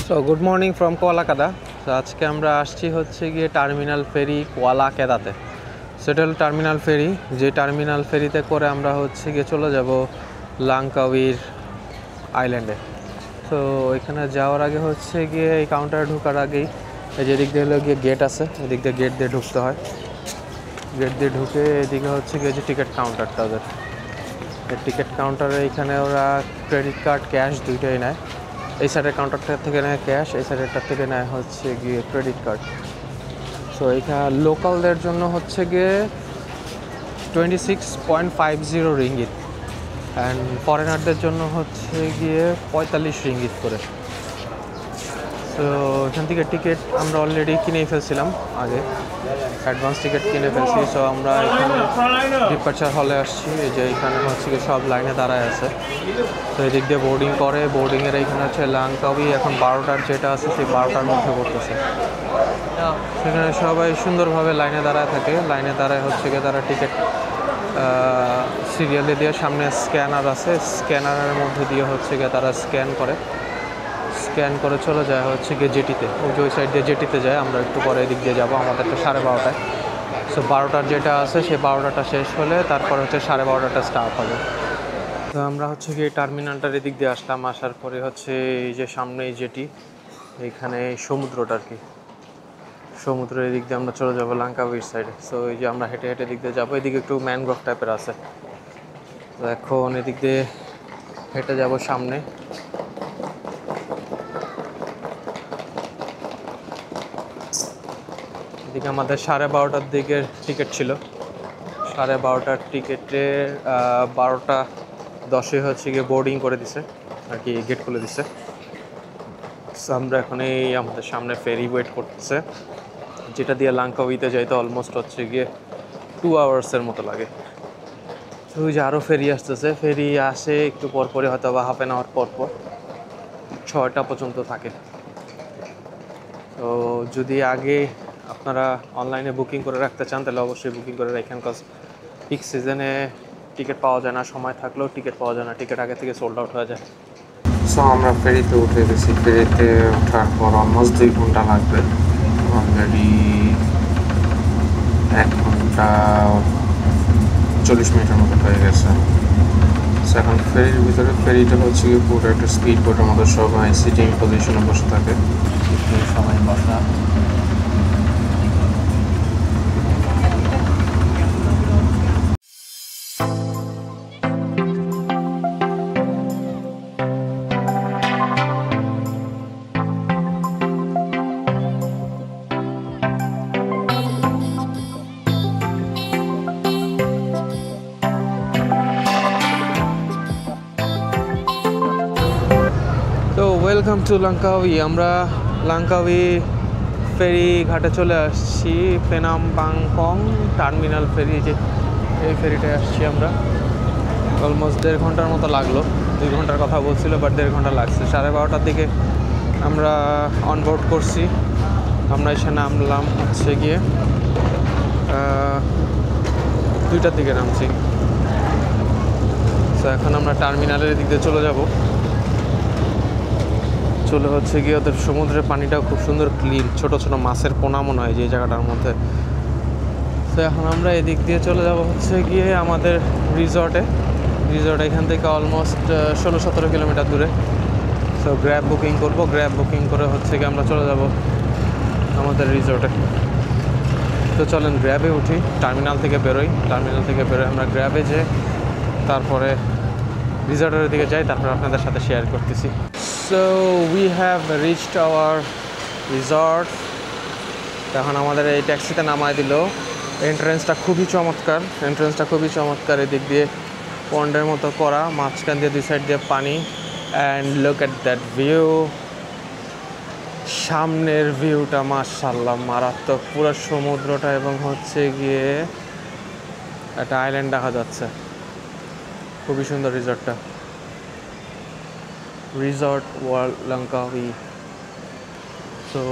So good morning from Kuala Kedah. তো আজকে আমরা আসছি হচ্ছে গিয়ে টার্মিনাল ফেরি কোয়ালাকাদাতে। সেটা হলো টার্মিনাল ফেরি, যে টার্মিনাল ফেরিতে করে আমরা হচ্ছে গিয়ে চলে যাব লাংকাউইর আইল্যান্ডে। তো এখানে যাওয়ার আগে হচ্ছে গিয়ে এই কাউন্টারে ঢোকার আগেই এই যে এদিক দিয়ে হলো গিয়ে গেট আছে, এদিক দিয়ে গেট দিয়ে ঢুকতে হয়। গেট দিয়ে ঢুকে এদিকে হচ্ছে গিয়ে যে টিকিট কাউন্টারটা, ওদের টিকিট কাউন্টারে এখানে ওরা ক্রেডিট কার্ড ক্যাশ দুইটাই নেয়। এই সাইডের কাউন্টারটা থেকে নেয় ক্যাশ, এই সাইডেরটার থেকে নেয় হচ্ছে গিয়ে ক্রেডিট কার্ড। সো এখানে লোকালদের জন্য হচ্ছে গিয়ে 26.50 রিঙ্গিত, অ্যান্ড ফরেনারদের জন্য হচ্ছে গিয়ে 45 রিঙ্গিত করে। তো এখান থেকে টিকিট আমরা অলরেডি কিনেই ফেলছিলাম, আগে অ্যাডভান্স টিকিট কিনে ফেলছি। সো আমরা এখানে ডিপার্চার হলে আসছি, এই যে এখানে হচ্ছে গিয়ে সব লাইনে দাঁড়ায় আছে। তো এদিক দিয়ে বোর্ডিং করে, বোর্ডিংয়ের এইখানে হচ্ছে লাংকাউই এখন 12টার যেটা আছে সেই 12টার মধ্যে পড়তেছে। সেখানে সবাই সুন্দরভাবে লাইনে দাঁড়ায় থাকে, লাইনে দাঁড়ায় হচ্ছে গিয়ে তারা টিকিট সিরিয়ালে দিয়ে, সামনে স্ক্যানার আছে, স্ক্যানারের মধ্যে দিয়ে হচ্ছে গিয়ে তারা স্ক্যান করে চলে যায় হচ্ছে গিয়ে জেটিতে। ওই সাইড দিয়ে জেটিতে যায়, আমরা একটু পরে এদিক দিয়ে যাবো, আমাদের তো 12:30টায়। সো 12টার যেটা আছে সেই 12টাটা শেষ হলে তারপর হচ্ছে 12:30টা স্টার্ট হবে। তো আমরা হচ্ছে গিয়ে টার্মিনালটার এদিক দিয়ে আসলাম, আসার পরে হচ্ছে এই যে সামনে এই জেটি, এইখানে সমুদ্রটা আর কি, সমুদ্রের এদিক দিয়ে আমরা চলে যাবো লাংকাউইর সাইডে। সো এই যে আমরা হেঁটে হেঁটে এদিক দিয়ে যাবো, এদিকে একটু ম্যানগ্রোভ টাইপের আছে। তো এখন এদিক দিয়ে হেঁটে যাব সামনে। এদিকে আমাদের 12:30টার দিকে টিকিট ছিল, 12:30টার টিকিটে 12:10 হচ্ছে গিয়ে বোর্ডিং করে দিছে আর কি, গেট খুলে দিছে। সো আমরা এখন এই আমাদের সামনে ফেরি ওয়েট করতেছে, যেটা দিয়ে লাংকাউইতে যাইতে অলমোস্ট হচ্ছে গিয়ে 2 আওয়ার্সের মতো লাগে। তো ওই যে আরও ফেরি আসতেছে, ফেরি আসে একটু পরপরই, হয়তো বা হাফ অ্যান আওয়ার পরপর, 6টা পর্যন্ত থাকে। তো যদি আগে আপনারা অনলাইনে বুকিং করে রাখতে চান তাহলে অবশ্যই বুকিং করে রাখেন, কজ পিক সিজনে টিকিট পাওয়া যায় না, সময় থাকলেও টিকিট পাওয়া যায় না, টিকিট আগে থেকে সোল্ড আউট হয়ে যায়। সো আমরা ফেরিতে উঠে গেছি, ফেরিতে ওঠার পর অলমোস্ট 2 ঘন্টা লাগবে, অলরেডি 1 ঘন্টা 40 মিনিটের মতো হয়ে গেছে। সো এখন ফেরির ভিতরে, ফেরিটা হচ্ছে কি পুরো একটা স্পিড বোটের মতো, সবাই সিটিং পজিশনে বসে থাকে, সবাই বসা। Welcome to Langkawi. আমরা লাংকাউই ফেরি ঘাটে চলে আসছি, পেনাম বাংকং টার্মিনাল ফেরি, যে এই ফেরিটায় আসছি আমরা। অলমোস্ট 1.5 ঘন্টার মতো লাগলো, 2 ঘন্টার কথা বলছিল বাট 1.5 ঘন্টা লাগছে। 12:30টার দিকে আমরা অনবোর্ড করছি, আমরা এসে নামলাম হচ্ছে গিয়ে 2টার দিকে নামছি। তো এখন আমরা টার্মিনালের দিক দিয়ে চলে যাব, চলে হচ্ছে গিয়ে ওদের সমুদ্রের পানিটাও খুব সুন্দর ক্লিন, ছোট ছোট মাছের পোনা মনে হয় যে এই জায়গাটার মধ্যে। তো এখন আমরা এদিক দিয়ে চলে যাব হচ্ছে গিয়ে আমাদের রিসর্ট এখান থেকে অলমোস্ট 16-17 কিলোমিটার দূরে। সো গ্র্যাব বুকিং করব, গ্র্যাব বুকিং করে হচ্ছে গিয়ে আমরা চলে যাব আমাদের রিসর্টে। তো চলেন গ্র্যাবে উঠি, টার্মিনাল থেকে বেরোই আমরা গ্র্যাবে যাই, তারপরে রিসর্টের দিকে যাই, তারপরে আপনাদের সাথে শেয়ার করতেছি। So we have reached our resort. এখন আমাদের এই ট্যাক্সিতে নামায় দিল। এন্ট্রেন্সটা খুবই চমৎকার, এদিক দিয়ে পন্ডের মতো করা, মাঝখান দিয়ে 2 সাইড দিয়ে পানি, and look at that view. সামনের ভিউটা মাশাআল্লাহ মারাত্মক, পুরো সমুদ্রটা এবং হচ্ছে গিয়ে একটা আইল্যান্ড দেখা যাচ্ছে, খুবই সুন্দর রিসর্টটা। Resort world Langkawi. সো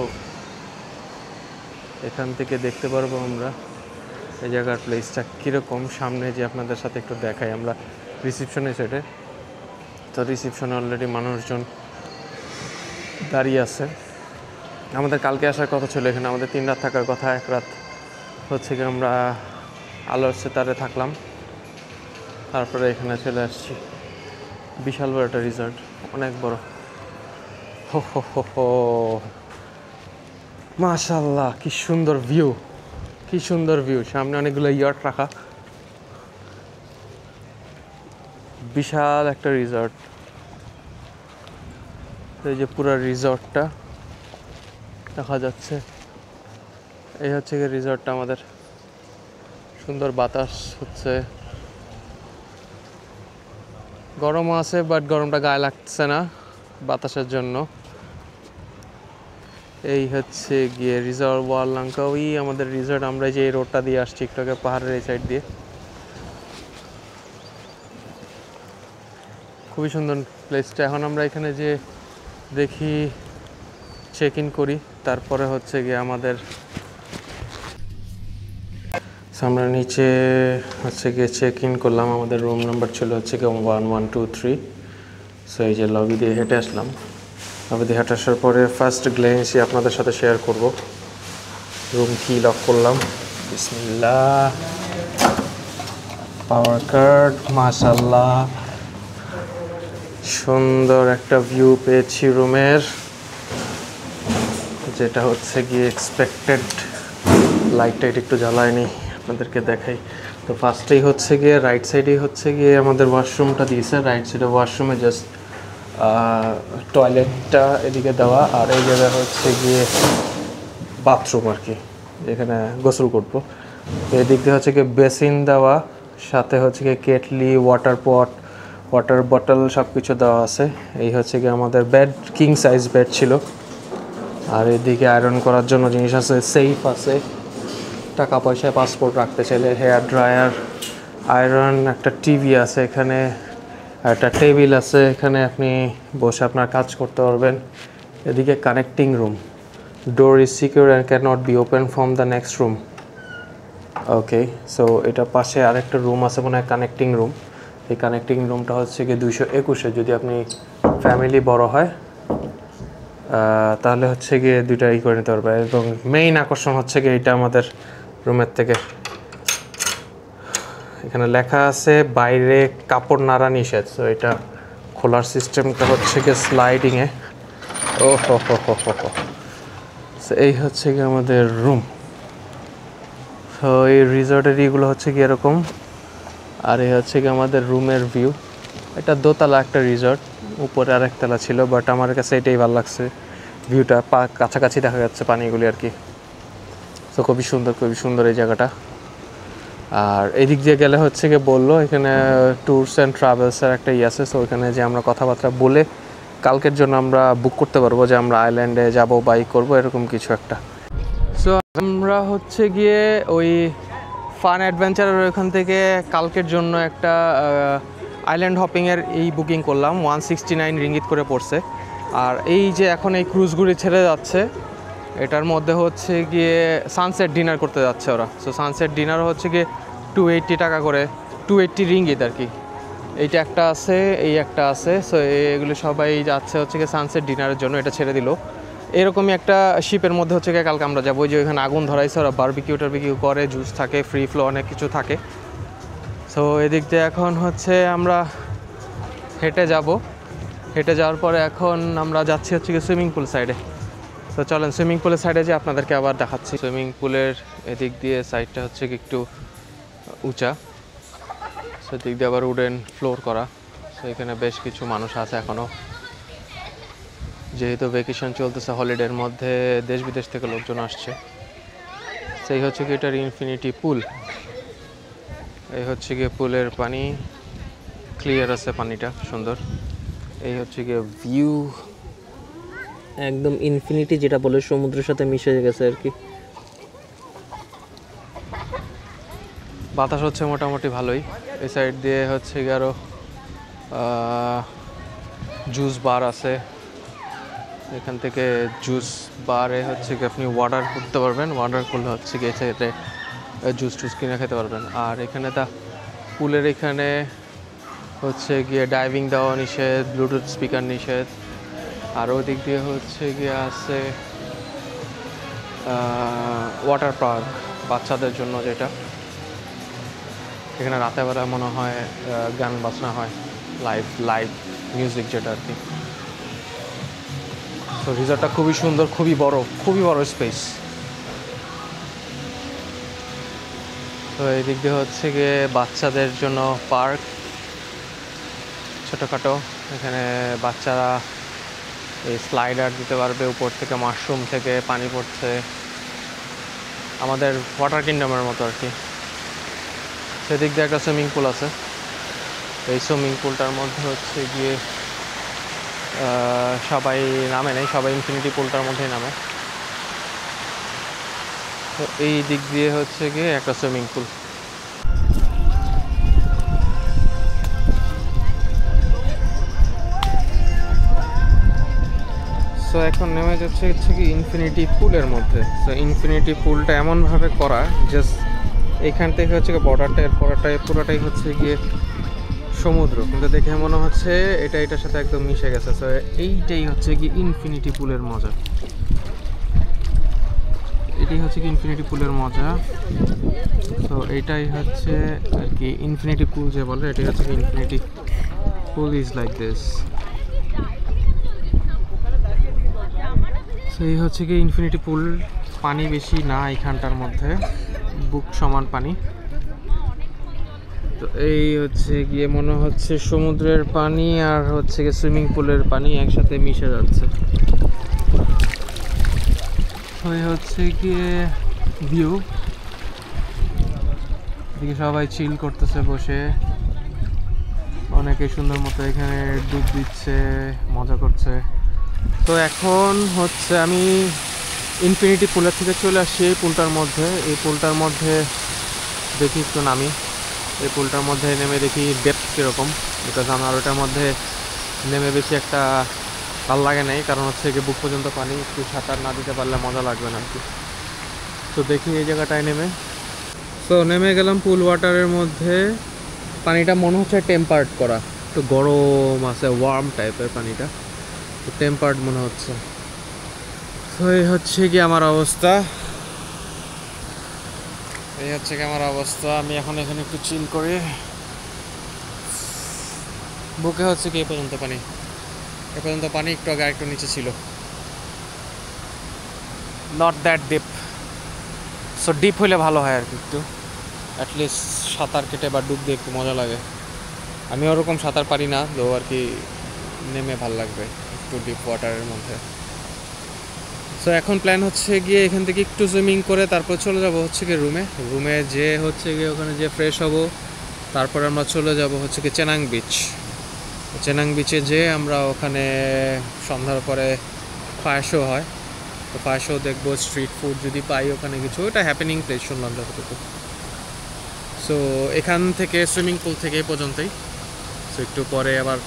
এখান থেকে দেখতে পারবো আমরা এই জায়গার প্লেসটা কীরকম। সামনে যে আপনাদের সাথে একটু দেখাই, আমরা রিসেপশনে সেটে, তো রিসেপশনে অলরেডি মানুষজন দাঁড়িয়ে আছে। আমাদের কালকে আসার কথা ছিল এখানে, আমাদের 3 রাত থাকার কথা। 1 রাত হচ্ছে কি আমরা আলোর সেতারে থাকলাম, তারপরে এখানে চলে আসছি। বিশাল বড় একটা রিসর্ট, অনেক বড়। হো হো হো হো, মাশাআল্লাহ, কি সুন্দর ভিউ, কি সুন্দর ভিউ। সামনে অনেকগুলো ইয়ার্ড রাখা, বিশাল একটা রিসর্ট। এই যে পুরো রিসর্টটা দেখা যাচ্ছে, এই হচ্ছে কি রিসর্টটা আমাদের। সুন্দর বাতাস হচ্ছে, গরমও আছে বাট গরমটা গায়ে লাগছে না বাতাসের জন্য। এই হচ্ছে গিয়ে রিসর্ট ওয়াল লাঙ্কাউই আমাদের রিসর্ট। আমরা যে রোডটা দিয়ে আসছি একটু আগে, পাহাড়ের এই সাইড দিয়ে, খুবই সুন্দর প্লেসটা। এখন আমরা এখানে যে দেখি চেক ইন করি, তারপরে হচ্ছে গিয়ে আমাদের আমরা নিচে হচ্ছে গিয়ে চেক ইন করলাম। আমাদের রুম নাম্বার ছিল হচ্ছে গিয়ে 1123। সো এই যে লবি দিয়ে হেঁটে আসলাম। লবি দিয়ে হেঁটে আসার পরে ফার্স্ট গ্লেন্সই আপনাদের সাথে শেয়ার করব। রুম কি লক করলাম, বিসমিল্লাহ, পাওয়ার কার্ড, মাশাআল্লাহ, সুন্দর একটা ভিউ পেয়েছি রুমের, যেটা হচ্ছে গিয়ে এক্সপেক্টেড। লাইটটা একটু জ্বালায়নি, আপনাদেরকে দেখাই। তো ফার্স্টেই হচ্ছে গিয়ে রাইট সাইডেই হচ্ছে গিয়ে আমাদের ওয়াশরুমটা দিয়েছে। রাইট সাইডে ওয়াশরুমে জাস্ট টয়লেটটা এদিকে দেওয়া, আর এই জায়গায় হচ্ছে গিয়ে বাথরুম আর কি, এখানে গোসল করবো। তো এদিক দিয়ে হচ্ছে গিয়ে বেসিন দেওয়া, সাথে হচ্ছে গিয়ে কেটলি, ওয়াটার পট, ওয়াটার বটল সব কিছু দেওয়া আছে। এই হচ্ছে গিয়ে আমাদের বেড, কিং সাইজ বেড ছিল। আর এদিকে আয়রন করার জন্য জিনিস আছে, সেফ আছে, টাকা পয়সায় পাসপোর্ট রাখতে চাইলে, হেয়ার ড্রায়ার, আয়রন, একটা টিভি আছে এখানে, একটা টেবিল আছে এখানে, আপনি বসে আপনার কাজ করতে পারবেন। এদিকে connecting room, door is secure and can not be open from the next room. Okay, so এটা পাশে আরেকটা রুম আছে মনে হয়, কানেক্টিং রুম। এই কানেক্টিং রুমটা হচ্ছে গিয়ে 221-এ, যদি আপনি ফ্যামিলি বড় হয় তাহলে হচ্ছে গিয়ে দুইটা করে নিতে পারবে। এবং মেইন আকর্ষণ হচ্ছে গিয়ে এটা আমাদের রুমের থেকে, এখানে লেখা আছে বাইরে কাপড় নাড়া নিষেধ। সো এটা খোলার সিস্টেমটা হচ্ছে গিয়ে স্লাইডিংয়ে। ও হো হো হো হো হো, সো এই হচ্ছে গিয়ে আমাদের রুম। তো এই রিসর্টের ইগুলো হচ্ছে কি এরকম, আর এই হচ্ছে কি আমাদের রুমের ভিউ। এটা দোতলা একটা রিসর্ট, উপরে আরেকতলা ছিল, বাট আমার কাছে এটাই ভালো লাগছে, ভিউটা কাছাকাছি দেখা যাচ্ছে পানিগুলি আর কি। তো খুবই সুন্দর এই জায়গাটা। আর এদিক দিয়ে গেলে হচ্ছে গিয়ে বললো এখানে ট্যুরস অ্যান্ড ট্রাভেলসের একটা আছে। সো ওইখানে যে আমরা কথাবার্তা বলে কালকের জন্য আমরা বুক করতে পারবো যে আমরা আইল্যান্ডে যাব, বাইক করব, এরকম কিছু একটা। সো আমরা হচ্ছে গিয়ে ওই ফান অ্যাডভেঞ্চারের ওইখান থেকে কালকের জন্য একটা আইল্যান্ড হপিংয়ের এই বুকিং করলাম। 169 রিঙ্গিত করে পড়ছে। আর এই যে এখন এই ক্রুজগুলি ছেড়ে যাচ্ছে, এটার মধ্যে হচ্ছে গিয়ে সানসেট ডিনার করতে যাচ্ছে ওরা। সো সানসেট ডিনার হচ্ছে গিয়ে 280 টাকা করে, 280 রিঙ্গিত আর কি। এইটা একটা আছে, এই একটা আছে। সো এগুলো সবাই যাচ্ছে হচ্ছে গিয়ে সানসেট ডিনারের জন্য। এটা ছেড়ে দিল। এরকমই একটা শিপের মধ্যে হচ্ছে গিয়ে কালকে আমরা যাবো। ওই যে ওইখানে আগুন ধরাইছে, ওরা বারবিকিউ টারবিকিউ করে, জুস থাকে, ফ্রি ফ্লো অনেক কিছু থাকে। সো এদিক দিয়ে এখন হচ্ছে আমরা হেঁটে যাব। হেঁটে যাওয়ার পরে এখন আমরা যাচ্ছি হচ্ছে গিয়ে সুইমিং পুল সাইডে। তো চলেন সুইমিং পুলের সাইডে যে আপনাদেরকে আবার দেখাচ্ছি। সুইমিং পুলের এদিক দিয়ে সাইডটা হচ্ছে কি একটু উঁচা, সেদিক দিয়ে আবার উডেন ফ্লোর করা। সো এখানে বেশ কিছু মানুষ আছে এখনও, যেহেতু ভ্যাকেশন চলতেছে, হলিডের মধ্যে দেশ বিদেশ থেকে লোকজন আসছে। সেই হচ্ছে কি এটার ইনফিনিটি পুল। এই হচ্ছে গিয়ে পুলের পানি, ক্লিয়ার আছে পানিটা, সুন্দর। এই হচ্ছে গিয়ে ভিউ, একদম ইনফিনিটি, যেটা বলে সমুদ্রের সাথে মিশে গেছে আর কি। বাতাস হচ্ছে মোটামুটি ভালোই। এই সাইড দিয়ে হচ্ছে গিয়ে আরও জুস বার আছে। এখান থেকে জুস বারে হচ্ছে কি আপনি অর্ডার করতে পারবেন, অর্ডার করলে হচ্ছে কি এতে জুস টুস কিনে খেতে পারবেন। আর এখানে তা পুলের এখানে হচ্ছে গিয়ে ডাইভিং দেওয়া নিষেধ, ব্লুটুথ স্পিকার নিষেধ। আর ওদিক দিয়ে হচ্ছে গিয়ে আছে ওয়াটার পার্ক বাচ্চাদের জন্য, যেটা এখানে রাতের বেলা মনে হয় গান বাজনা হয়, লাইভ লাইভ মিউজিক যেটা আর কি। তো রিসর্টটা খুবই সুন্দর, খুবই বড় স্পেস। তো এই দিক দিয়ে হচ্ছে গিয়ে বাচ্চাদের জন্য পার্ক ছোটোখাটো, এখানে বাচ্চারা এই স্লাইডার দিতে পারবে, উপর থেকে মাশরুম থেকে পানি পড়ছে, আমাদের ওয়াটার কিংডমের মতো আর কি। সেদিক দিয়ে একটা সুইমিং পুল আছে, এই সুইমিং পুলটার মধ্যে হচ্ছে গিয়ে সবাই নামে নেই, সবাই ইনফিনিটি পুলটার মধ্যেই নামে। তো এই দিক দিয়ে হচ্ছে গিয়ে একটা সুইমিং পুল। সো এখন নেমে যাচ্ছে হচ্ছে কি ইনফিনিটি পুলের মধ্যে। সো ইনফিনিটি পুলটা এমনভাবে করা, জাস্ট এখান থেকে হচ্ছে পুরোটাই হচ্ছে গিয়ে সমুদ্র, কিন্তু দেখে মনে হচ্ছে এটার সাথে একদম মিশে গেছে। সো এইটাই হচ্ছে কি ইনফিনিটি পুলের মজা, এটাই হচ্ছে কি ইনফিনিটি পুলের মজা। তো এইটাই হচ্ছে আর কি ইনফিনিটি পুল যে বলে, এটাই হচ্ছে কি infinity pool is like this. সেই হচ্ছে কি ইনফিনিটি পুল, পানি বেশি না এইখানটার মধ্যে, বুক সমান পানি। তো এই হচ্ছে গিয়ে মনে হচ্ছে সমুদ্রের পানি আর হচ্ছে গিয়ে সুইমিং পুলের পানি একসাথে মিশে যাচ্ছে। ওই হচ্ছে গিয়ে ভিউ, এদিকে সবাই চিল করতেছে বসে, অনেকে সুন্দর মতো এখানে ডুব দিচ্ছে, মজা করছে। তো এখন হচ্ছে আমি ইনফিনিটি পুলের থেকে চলে আসছি এই পুলটার মধ্যে। এই পুলটার মধ্যে দেখি একটু নামি, এই পুলটার মধ্যে নেমে দেখি ডেপথ কীরকম, বিকজ আমার ওটার মধ্যে নেমে বেশি একটা ভালো লাগে নাই, কারণ হচ্ছে গিয়ে বুক পর্যন্ত পানি, একটু সাঁতার না দিতে পারলে মজা লাগবে না আর কি। তো দেখি এই জায়গাটায় নেমে, তো নেমে গেলাম পুল ওয়াটারের মধ্যে। পানিটা মনে হচ্ছে টেম্পার্ড করা, একটু গরম আছে, ওয়ার্ম টাইপের পানিটা, টেম্পার্ড মনে হচ্ছে। তো এই হচ্ছে কি আমার অবস্থা, আমি এখন এখানে একটু চিল করি। বুকে হচ্ছে কি এ পর্যন্ত পানি, একটু আগে একটু নিচে ছিল, not that deep. So deep হইলে ভালো হয় আর কি, একটু অ্যাটলিস্ট সাঁতার কেটে বা ডুব দিয়ে একটু মজা লাগে। আমি ওরকম সাঁতার পারি না, তো আর কি নেমে ভালো লাগবে একটু ডিপ ওয়াটারের মধ্যে। সো এখন প্ল্যান হচ্ছে গিয়ে এখান থেকে একটু সুইমিং করে তারপর চলে যাব হচ্ছে গিয়ে রুমে যে হচ্ছে গিয়ে ওখানে যে ফ্রেশ হব, তারপর আমরা চলে যাব হচ্ছে গিয়ে চেনাং বিচে যে আমরা ওখানে সন্ধ্যার পরে ফায়ার শো হয়, তো ফায়ার শো দেখবো, স্ট্রিট ফুড যদি পাই ওখানে কিছু, ওটা হ্যাপেনিং প্লেস শুনলাম যতটুকু। সো এখান থেকে সুইমিং পুল থেকে এই পর্যন্তই। সো একটু পরে আবার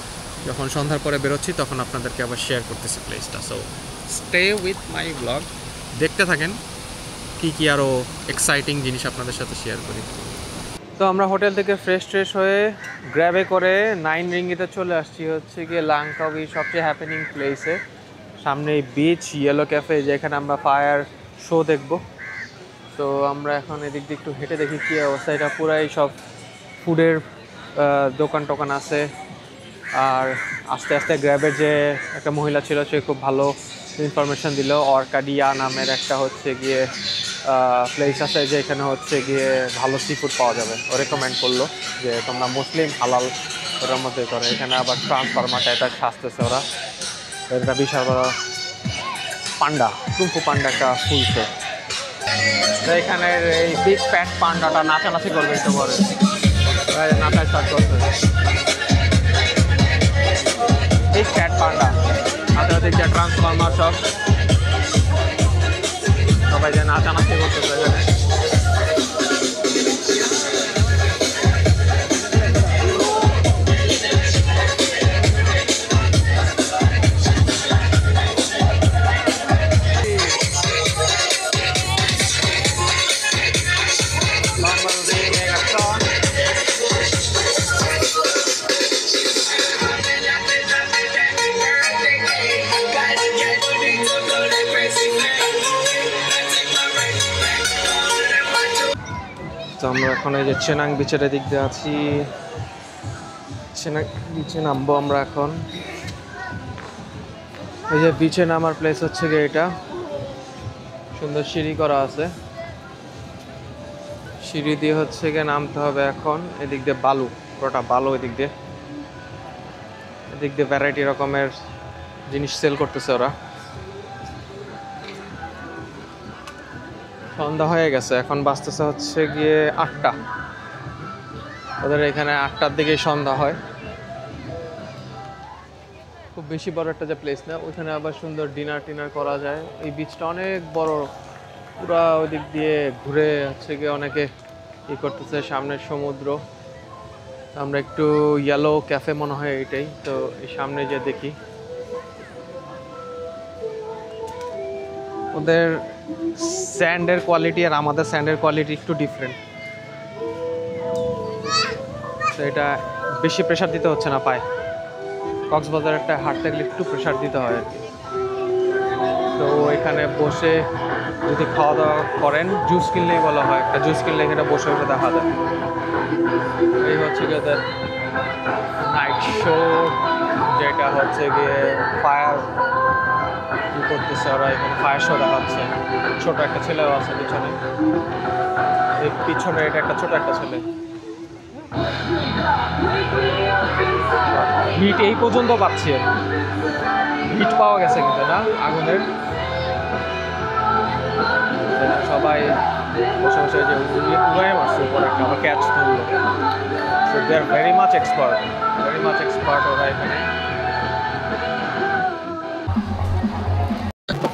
যখন সন্ধ্যার পরে বেরোচ্ছি তখন আপনাদেরকে আবার শেয়ার করতেছি প্লেসটা। So stay with my vlog, দেখতে থাকেন কি আরও এক্সাইটিং জিনিস আপনাদের সাথে শেয়ার করি। তো আমরা হোটেল থেকে ফ্রেশ হয়ে গ্র্যাবে করে 9 রিঙ্গিতে চলে আসছি হচ্ছে গিয়ে লাংকাউই সবচেয়ে হ্যাপেনিং প্লেসে। সামনে বিচ, ইয়েলো ক্যাফে, যেখানে আমরা ফায়ার শো দেখব। তো আমরা এখন এদিক দিয়ে একটু হেঁটে দেখি কী অবস্থা। এটা পুরাই সব ফুডের দোকান টোকান আছে। আর আস্তে আস্তে গ্র্যাবের যে একটা মহিলা ছিল, সে খুব ভালো ইনফরমেশান দিল। অর্কাডিয়া নামের একটা হচ্ছে গিয়ে প্লেস আছে, যেখানে হচ্ছে গিয়ে ভালো সি ফুড পাওয়া যাবে। ও রেকমেন্ড করলো যে তোমরা মুসলিম হালাল ওটার মধ্যে করো। এখানে আবার ট্রান্সফার্মার টাইপের সাজতেছে ওরা, এটা বিশাল বড় পান্ডা, কুম্ফু পান্ডা একটা ফুলছে। তো এখানের এই বিগ ফ্যাট পান্ডাটা নাচানাচি করবে একটু পরে, নাচা স্টার্ট করছে। বিগ ফ্যাট পান্ডা নাচানাচি, ট্রান্সফার্মার সবাই যে নাচানাচি করতেছে এখানে। তো আমরা এখন এই যে চেনাং বিচের দিক দিয়ে আছি, চেনাং বিচে নামবো আমরা এখন। এই যে বিচে নামার প্লেস হচ্ছে গিয়ে এটা, সুন্দর সিঁড়ি করা আছে, সিঁড়ি দিয়ে হচ্ছে গিয়ে নামতে হবে এখন। এদিক দিয়ে বালু, পুরোটা বালু, এদিক দিয়ে ভ্যারাইটি রকমের জিনিস সেল করতেছে ওরা। সন্ধ্যা হয়ে গেছে, এখন বাজতেছে হচ্ছে গিয়ে 8টা। ওদের এখানে 8টার দিকেই সন্ধ্যা হয়। খুব বেশি বড় একটা যে প্লেস না, ওইখানে আবার সুন্দর ডিনার টিনার করা যায়। এই বিচটা অনেক বড়, পুরা ওই দিক দিয়ে ঘুরে হচ্ছে গিয়ে অনেকে ই করতেছে, সামনের সমুদ্র। আমরা একটু ইয়েলো ক্যাফে মনে হয় এইটাই, তো এই সামনে যে দেখি ওদের স্যান্ডের কোয়ালিটি আর আমাদের স্যান্ডের কোয়ালিটি একটু ডিফারেন্ট, তো এটা বেশি প্রেশার দিতে হচ্ছে না পায়ে। কক্সবাজার একটা হাঁটতে গেলে একটু প্রেশার দিতে হয় আর কি। তো এখানে বসে যদি খাওয়া দাওয়া করেন, জুস কিনলেই বলা হয়, একটা জুস কিনলে এখানে বসে বসে দেখা যায়। এই হচ্ছে গিয়ে নাইট শো, যেটা হচ্ছে গিয়ে ফায়ার কি করতেছে ওরা, এখানে ফায়ার শো দেখাচ্ছে। ছোট একটা ছেলেও আছে পিছনে, এই পিছনে এটা একটা ছোট একটা ছেলে। হিট এই পর্যন্ত পাচ্ছি, হিট পাওয়া গেছে কিন্তু না আগুনের। সবাই বসে বসে যে উড়াই মারছে উপরে একটা, আবার ক্যাচ ধরলো। So they are very much expert ওরা এখানে।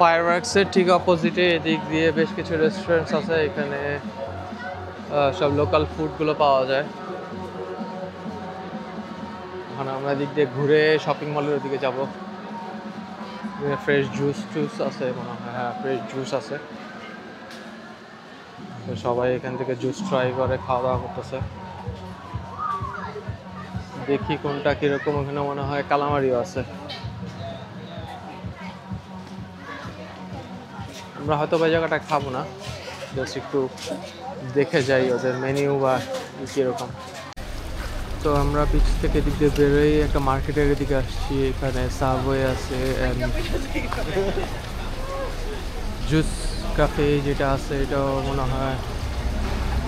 ফায়ারওয়ার্কসের ঠিক অপোজিটে এদিক দিয়ে বেশ কিছু রেস্টুরেন্টস আছে, এখানে সব লোকাল ফুডগুলো পাওয়া যায়। এখন আমরা এদিক দিয়ে ঘুরে শপিং মলের ওদিকে যাবো। ফ্রেশ জুস আছে মনে হয়, হ্যাঁ ফ্রেশ জুস আছে। তো সবাই এখান থেকে জুস ট্রাই করে খাওয়া দাওয়া করতেছে। দেখি কোনটা কীরকম, ওখানে মনে হয় কালামারিও আছে। আমরা হয়তো ওই জায়গাটা খাবো না, জাস্ট একটু দেখে যাই ওদের মেনিউ বা কীরকম। তো আমরা বিচ থেকে এদিক দিয়ে বেরোই একটা মার্কেটের এদিকে আসছি। এখানে সাবওয়ে আছে, জুস ক্যাফে যেটা আছে এটাও মনে হয়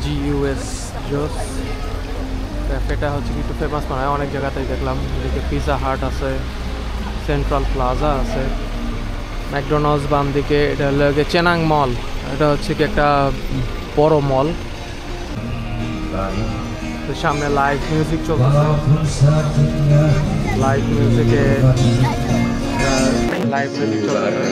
GUS জুস ক্যাফেটা হচ্ছে একটু ফেমাস মনে হয়, অনেক জায়গাতেই দেখলাম। এদিকে পিজা হাট আছে, সেন্ট্রাল প্লাজা আছে, ম্যাকডোনাল্ডস বাম দিকে। এটা হলো চেনাং মল, এটা হচ্ছে কি একটা বড় মল। সামনে লাইভ মিউজিক চলতেছে, লাইভ মিউজিক চলতেছে।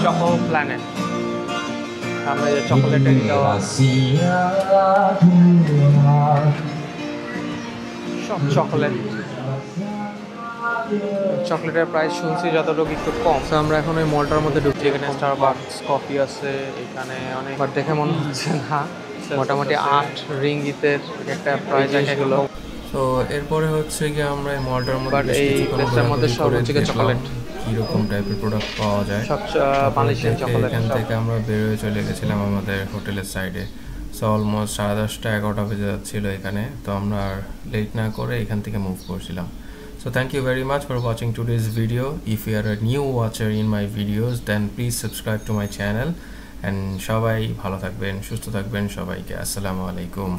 চকো প্ল্যানেট, সামনে যে চকোলেটের সব চকলেটের প্রাইস শুনছি যতটুকু একটু কম। আমরা এখন ওই মলটার মধ্যে ঢুকছি, এখানে স্টারবাকস কফি আছে, এখানে অনেকবার দেখে মনে হচ্ছে না, মোটামুটি 8 রিঙ্গিতের একটা প্রাইস এগুলো। তো এরপরে হচ্ছে গিয়ে আমরা এই মলটার মধ্যে, এই প্লেসটার মধ্যে সব হচ্ছে চকলেট, কীরকম টাইপের প্রোডাক্ট পাওয়া যায় সব বাংলাদেশের চকলেট। এখান থেকে আমরা বেরোয় চলে গেছিলাম আমাদের হোটেলের সাইডে। সো অলমোস্ট 10:30 11টা বেজে যাচ্ছিলো এখানে, তো আমরা লেট না করে এখান থেকে মুভ করছিলাম। So thank you very much for watching today's video. If you are a new watcher in my videos, then please subscribe to my channel. And সবাই ভালো থাকবেন, সুস্থ থাকবেন, সবাইকে আসসালামু আলাইকুম।